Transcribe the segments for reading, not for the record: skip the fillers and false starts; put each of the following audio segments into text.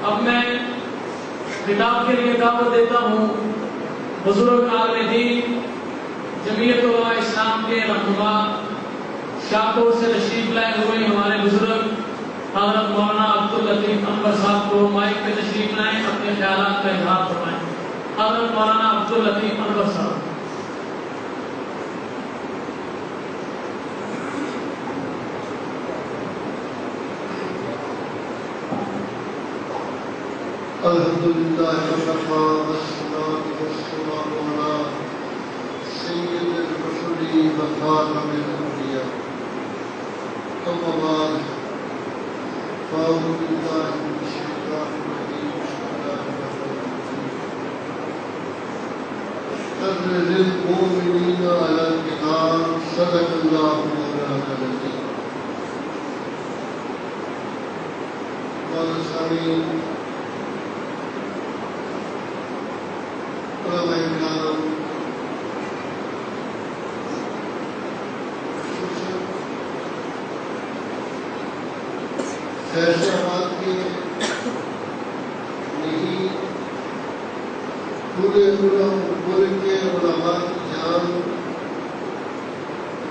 اب میں خطاب کے لیے دعوت دیتا ہوں بزرگ عالم دین جمعیت علماء اسلام کے رہنما شاہپور سے تشریف لائے ہوئے ہمارے بزرگ حضرت مولانا عبداللطیف انور صاحب کو مائک پہ تشریف لائیں، اپنے خیالات کا اظہار فرمائیں۔ حضرت مولانا عبداللطیف انور صاحب۔ الحمدللہ وکفی والصلاة والسلام علی سید الرسل وخاتم الانبیاء، اما بعد فاعوذ باللہ من الشیطان الرجیم، بسم اللہ الرحمن الرحیم۔ قدر للمؤمنین علی القتال، صدق اللہ مولانا العظیم۔ مولانا سامعین، علماء کرام، فیض آباد کے نہیں پورے ملک کے علماء کی جان،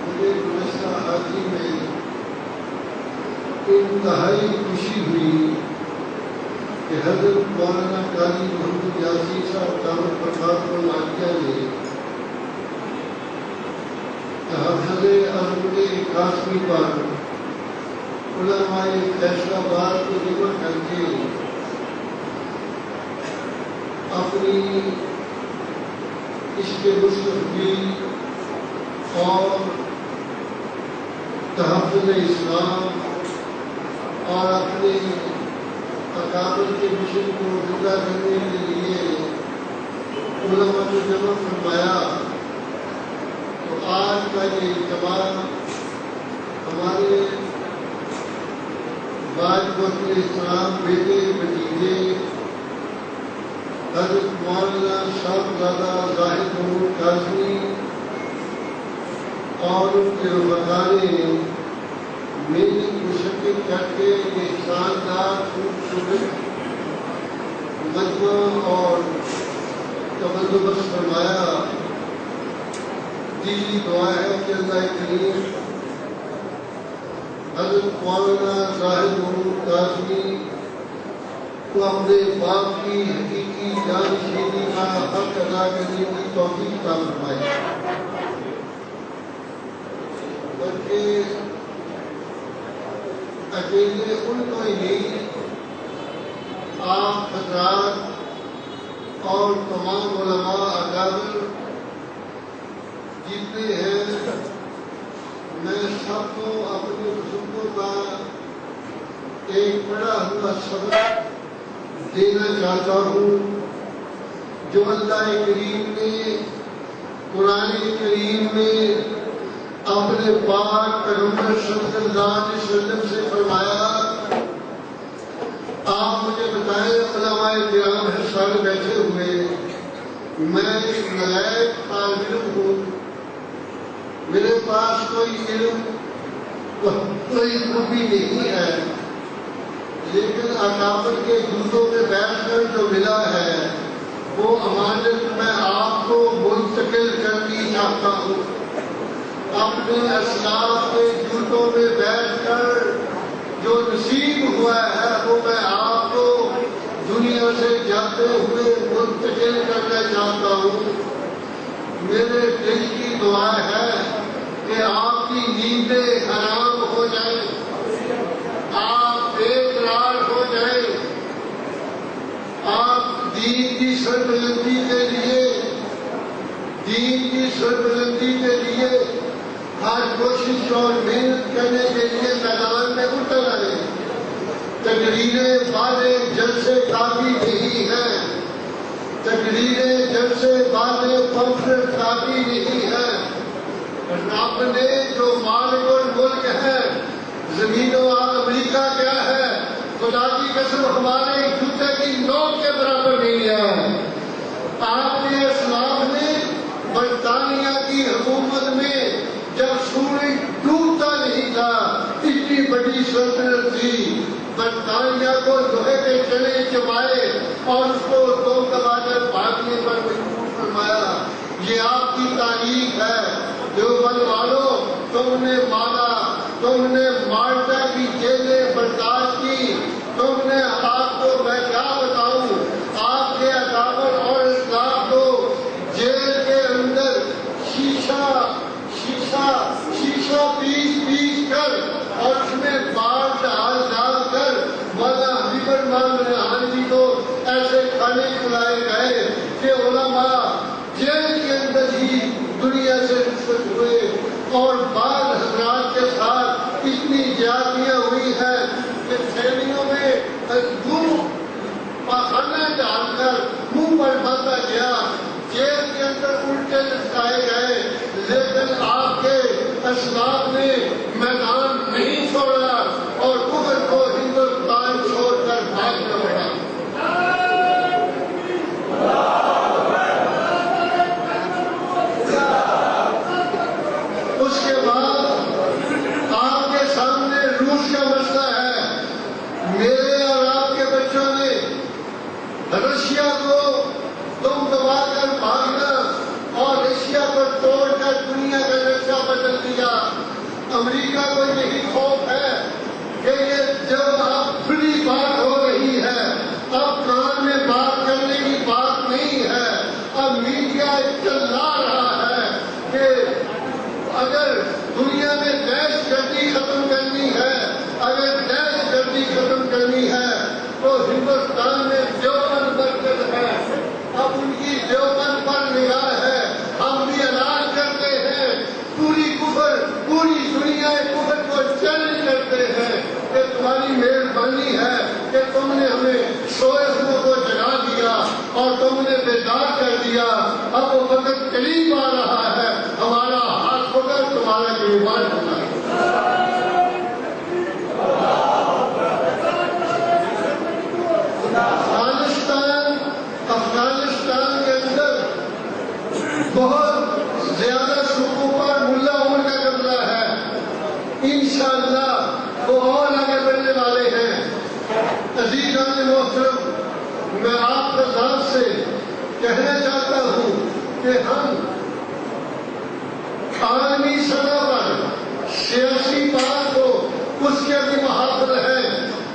مجھے گزشتہ حاضری میں انتہائی خوشی ہوئی کہ حضرت مولانا قاری محمد یاسین صاحب دامت برکاتہ العالیہ نے تحفظ عظمت قاسمی پر علماء فیصل آباد کو جمع کر کے اپنی عشق مصطفی اور تحفظ اسلام اور اپنے اکابر کے مشن کو زندہ کرنے کے لیے علماء کو جمع فرمایا۔ تو آج کا یہ اجتماع ہمارے باجوت اسلام بیٹے بھتیجے حضرت مولانا صاحبزادہ زاہد محمود قاسمی اور ان کے رفقا نے میری مشکل کر کے یہ شاندار خوبصورت مجمع اور بندوبست فرمایا۔ دلی دعا ہے کہ اللہ کریم حضرت مولانا زاہد محمود قاسمی کو اپنے باپ کی حقیقی جانشینی کا حق ادا کرنے کی توفیق عطا فرمائے، بلکہ اکیلے ان کو ہی نہیں، آپ حضرات اور تمام علماء اکابر جتنے ہیں، میں سب کو اپنے بزرگوں کا ایک پڑھا ہوا سبق دینا چاہتا ہوں جو اللہ کریم نے قرآن کریم میں اپنے پاک پیغمبر صلی اللہ علیہ وسلم سے فرمایا۔ آپ مجھے بتائیں، علماء کرام ہے سارے بیٹھے ہوئے، میں ایک نلائق طالب علم ہوں، میرے پاس کوئی علم کوئی خوبی نہیں ہے، لیکن اکابر کے جوتوں میں بیٹھ کر جو ملا ہے وہ امانت میں آپ کو منتقل کرنی چاہتا ہوں۔ اپنے اسلاف کے جوتوں میں بیٹھ کر جو نصیب ہوا ہے وہ میں آپ کو دنیا سے جاتے ہوئے منتقل کرنا چاہتا ہوں۔ میرے دل کی دعا ہے کہ آپ کی نیندیں حرام ہو جائیں، آپ بے قرار ہو جائیں، آپ دین کی سربلندی کے لیے ہر کوشش اور محنت کرنے کے لیے میدان میں اتر آئے۔ تقریریں باتیں جلسے کافی نہیں ہیں، تقریریں جلسے باتیں کانفرنس کافی نہیں ہیں۔ رب نے جو مالک الملک ہے، زمین و امریکہ کیا ہے، خدا کی قسم ہمارے جوتے کی نوک کے برابر نہیں لیا ہے۔ آپ کے اسلام نے برطانیہ کی حکومت میں جب سورج ڈوبتا نہیں تھا، اتنی بڑی سلطنت تھی، برطانیہ کو لوہے کے چنے چبائے اور اس کو دم دبا کر بھاگنے پر مجبور فرمایا. یہ آپ کی تاریخ ہے. دیوبند والوں، تم نے مارا، تم نے مارٹا کی جیلیں برداشت کی، تم نے آپ کو میں کیا بتاؤں، آپ کے اکابر اور اسلاف کو جیل کے اندر شیشہ پیس کر اور اس میں بال ڈال کر مولانا حبیب الرحمان ریحانوی کو ایسے کھانے کھلائے گئے کہ علماء جیل کے اندر ہی دنیا سے رخصت ہوئے. اور بعض حضرات کے ساتھ اتنی زیادتیاں ہوئی ہیں کہ تھیلیوں میں پاخانہ ڈال کر منہ پر باندھا گیا، جیل کے اندر الٹے لٹکائے گئے، لیکن آپ کے اسلاف نے میدان نہیں چھوڑا اور کفر کو ہندوستان چھوڑ کر بھاگنا پڑا. اس کے بعد آپ کے سامنے روس کا مسئلہ ہے. میرے اور آپ کے بچوں نے رشیا کو دم دبا کر بھاگنا اور رشیا کو توڑ کر دنیا کا نقشہ بدل دیا. امریکہ کو یہی خوف ہے کہ یہ جب آپ کھلی بات ہو رہی ہے، اب کان میں بات کرنے کی بات نہیں ہے، اب میڈیا چلا رہا ہے کہ اگر دنیا میں دہشت گردی ختم کرنی ہے، اگر دہشت گردی ختم کرنی ہے تو ہندوستان میں دیوبند مرکز ہے. اب ان کی دیوبند پر نگاہ ہے. ہم بھی اعلان کرتے ہیں، پوری دنیا کفر کو چیلنج کرتے ہیں کہ تمہاری مہربانی ہے کہ تم نے ہمیں سوئے ہوئے کو جگا دیا اور تم نے بیدار کر دیا. اب وہ وقت قریب آ رہا ہے، ہمارا ہاتھ پکڑ تمہارا گریبان ہونا ہے. افغانستان کے اندر بہت زیادہ صوبوں پر ملا عمر کا قبضہ ہے. انشاءاللہ وہ اور آگے بڑھنے والے ہیں. عزیزان محترم، میں آپ حضرات سے کہنا چاہتا ہوں کہ ہم عالمی سطح پر سیاسی بات کو اس کے بھی محافظ ہیں.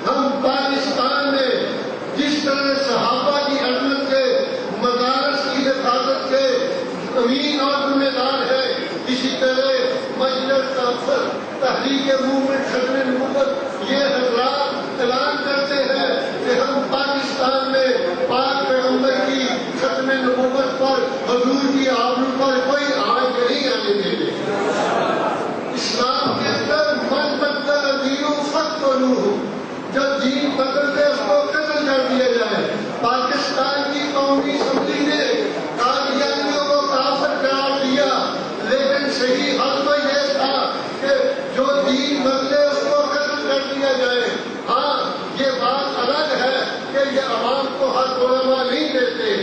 ہم پاکستان میں جس طرح صحابہ کی عظمت کے، مدارس کی حفاظت کے امین اور ذمہ دار ہے، اسی طرح مجلس کونسل تحریک موومنٹ ختم نبوت یہ حضرات اعلان کرتے ہیں کہ ہم پاکستان میں پاک پیغمبر کی ختم نبوت پر، حضور کی آبرو پر کوئی آنچ نہیں آنے دیں گے. اسلام کے اندر من بدل دینوں فقط بنو، جب دین بدل دے اس کو قتل کر دیا جائے. پاکستان کی قومی اسمبلی نے قادیانیوں کو کافر قرار دیا، لیکن صحیح حل تو یہ تھا کہ جو دین بدلے اس کو قتل کر دیا جائے. ہاں، یہ بات الگ ہے کہ یہ عوام کو حق علماء نہیں دیتے،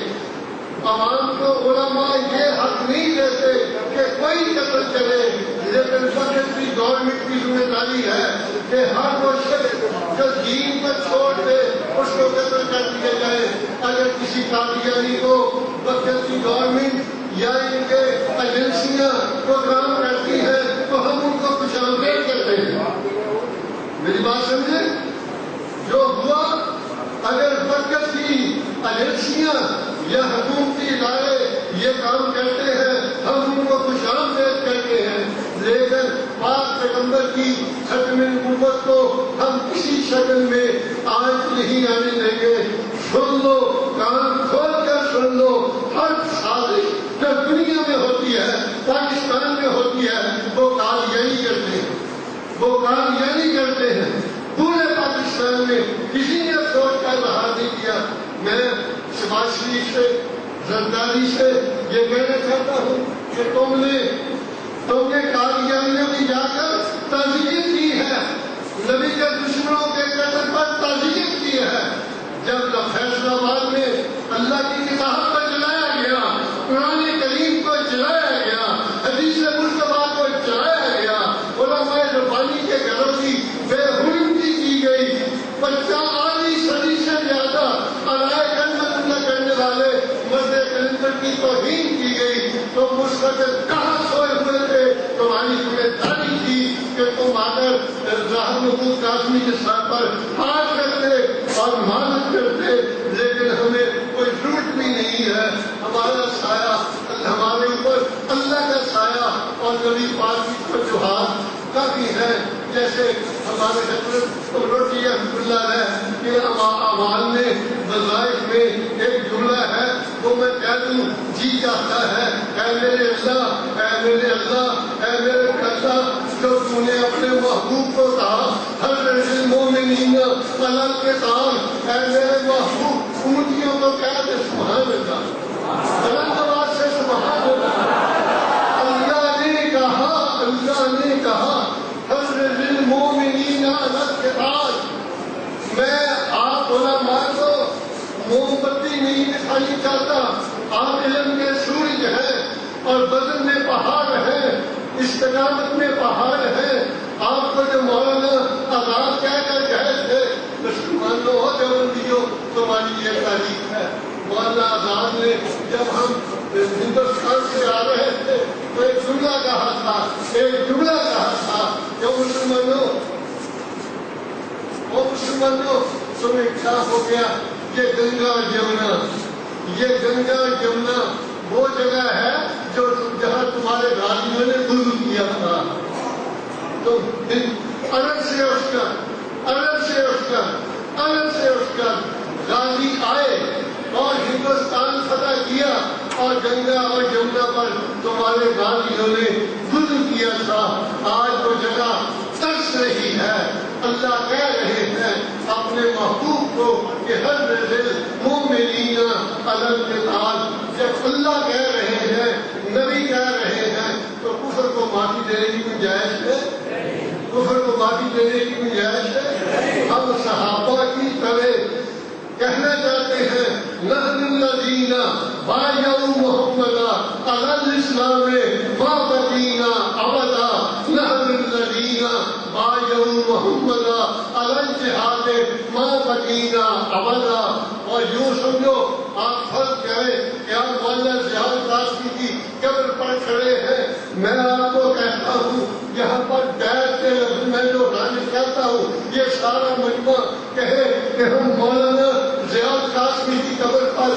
عوام کو علماء یہ حق نہیں دیتے کہ کوئی قتل کرے، لیکن وقت کی گورنمنٹ کی ذمہ داری ہے کہ ہر وہ شخص جو دین پر چھوڑ دے اس کو قتل کر دیا جائے. اگر کسی قادیانی کو وقت کی گورنمنٹ یا ان کے ایجنسیاں کو کام کرتی ہیں تو ہم ان کو کچھ آمدید کرتے ہیں. میری بات سمجھے؟ جو ہوا، اگر وقت کی ایجنسیاں یا حکومتی ادارے یہ کام کرتے ہیں ہم ان کو خوش آمدید کرتے ہیں، لیکن پاک پیغمبر کی ختم نبوت کو ہم کسی شکل میں آج نہیں آنے دیں گے. سن لو، کان کھول کر سن لو، ہر سازش جو دنیا میں ہوتی ہے، پاکستان میں ہوتی ہے، وہ قادیانی کرتے ہیں، وہ قادیانی کرتے ہیں. پورے پاکستان میں کسی نے سوچ کر باہر نہیں کیا. میں شہباز شریف سے، زرداری سے یہ کہنا چاہتا ہوں کہ تم نے قادیانیوں کی جا کر تعزیت کی ہے، نبی کے دشمنوں کے قتل پر تعزیت کی ہے. جب فیصلہ آباد میں اللہ کی کتاب پر جلایا گیا، قرآن کریم کو جلایا گیا، حدیث مصطفیٰ کو جلایا گیا، علماء ربانی کے گھروں کی بے حرمتی کی گئی، 50 راحت محمود قاسمی کے سر پر ہاتھ رکھتے اور مدد کرتے، لیکن ہمیں کوئی ضرورت بھی نہیں ہے. ہمارا سایہ ہمارے اوپر اللہ کا سایہ اور نبی پاک کی وجوہات کافی ہے. جیسے ہمارے حضرت روٹی احمد اللہ ہے کہ اعمال میں وظائف میں ایک جملہ ہے، وہ میں کہہ دوں جی چاہتا ہے، اے میرے اللہ، اے میرے اللہ، اے میرے اللہ، جو تو نے اپنے محبوب کو کہا ہر المومنین علی القتال، اے میرے محبوب امتیوں کو کہہ دے سبحان اللہ، بلند آواز سے سبحان اللہ. اللہ نے کہا، اللہ نے کہا حضرت المومنین علی القتال. میں آپ علماء کو موم بتی نہیں دکھانی چاہتا، آپ علم کے سورج ہیں اور بدن میں پہاڑ ہے، استقامت میں پہاڑ ہے. آپ کو جو مولانا آزاد کہہ کر گئے تھے مسلمانوں ہو دیوبندیوں، تمہاری یہ تاریخ ہے. مولانا آزاد نے جب ہم ہندوستان سے آ رہے تھے تو ایک جملہ کہا تھا، ایک جملہ کہا تھا کہ مسلمانوں تمہیں کیا ہو گیا؟ یہ گنگا جمنا، یہ گنگا جمنا وہ جگہ ہے جو جہاں تمہارے غازیوں نے غزو کیا تھا. تو عرب سے اٹھ کر غازی آئے اور ہندوستان فتح کیا اور گنگا اور جمنا پر تمہارے غازیوں نے غزو کیا تھا. آج وہ جگہ ترس رہی ہے. اللہ کہہ رہے ہیں اپنے محبوب کو کہ ہر دل مومنین علی القتال. جب اللہ کہہ رہے ہیں، نبی کہہ رہے ہیں، تو کفر کو معافی دینے کی گنجائش ہے؟ کفر کو معافی دینے کی گنجائش ہے؟ ہم صحابہ کی طرح کہنا چاہتے ہیں نحن الذین بایعوا محمد علی الاسلام ما بقینا ابدا، نحن الذین بایعوا محمد علی الجہاد ما بقینا ابدا. اور یوں سمجھو آپ فرض کریں کہ آپ مولانا زیاد قاسمی کی قبر پر کھڑے ہیں. میں آپ کو کہتا ہوں یہاں پر بیعت کے لفظ میں جو راضی کرتا ہوں، یہ سارا مجمع کہے کہ ہم مولانا زیاد قاسمی کی قبر پر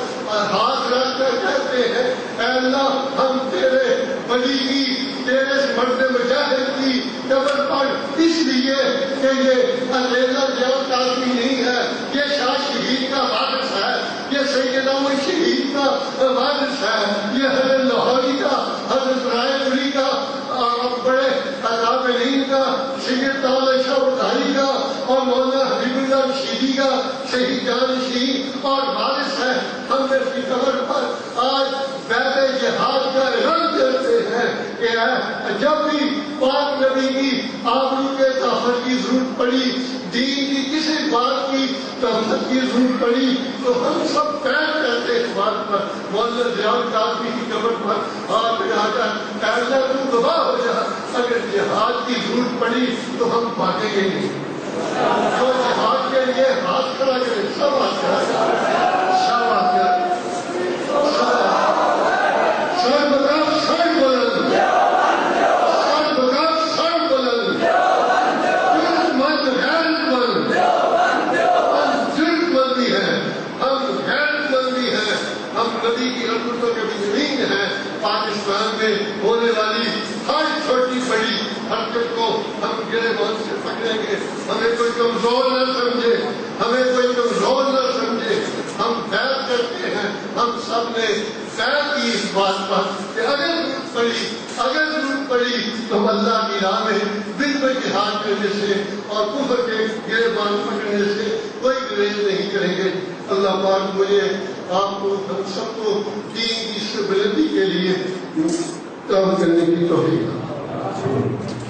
ہاتھ رکھ کر کہتے ہیں اے اللہ ہم تیرے ولی کی، تیرے مرد مجاہد کی قبر پر، اس لیے کہ یہ اکیلا زیاد قاسمی نہیں ہے، یہ شاہ شہید کا وارث ہے، یہ سیدنا شہید کا وارث ہے، یہ حضرت لاہوری کا، حضرت رائے پوری کا، بڑے قابلین کا، سید تعالی شاہ بخاری کا اور مولانا حبیب اللہ شہیدی کا شہید جانشین اور وارث ہے. ہم اس کی قبر پر آج بیعت جہاد کا اعلان کرتے ہیں کہ جب بھی پاک نبی کی آبرو کے تحفظ کی ضرورت پڑی، دین کی کسی بات کی تحفظ کی ضرورت پڑی، تو ہم سب بیعت کرتے ہیں اس بات پر. مولانا زیاد قاسمی کی قبر پر ہاتھ لگا کر اے اللہ تو گواہ ہو جا، اگر جہاد کی ضرورت پڑی تو ہم بھاگیں گے نہیں. جو جہاد کے لیے ہاتھ کھڑا کرے سب ہاتھ کھڑا کرے، سب ہاتھ کھڑا کرے، سر بغیر سر بلند، سر بغیر سر بلند، جرت مند غیرت مند، ہم جرت مندی ہیں، ہم غیرت مندی ہیں، ہم نبی کی رحمتوں کے بھی زمین ہیں. پاکستان میں ہونے والی ہر چھوٹی بڑی حرکت کو ہم گریبان سے پکڑیں گے. ہمیں کوئی کمزور نہ سمجھے، ہمیں کوئی کمزور نہ سمجھے. ہم بیعت کرتے ہیں، ہم سب نے بیعت کی اس بات پر کہ اگر ضرورت پڑی تو ہم اللہ کی راہ میں بالکل جہاد کرنے سے اور کفر کے گریبان پکڑنے سے کوئی گریز نہیں کریں گے. اللہ پاک مجھے آپ کو ہم سب کو دین کی بلندی کے لیے کام کرنے کی توفیق.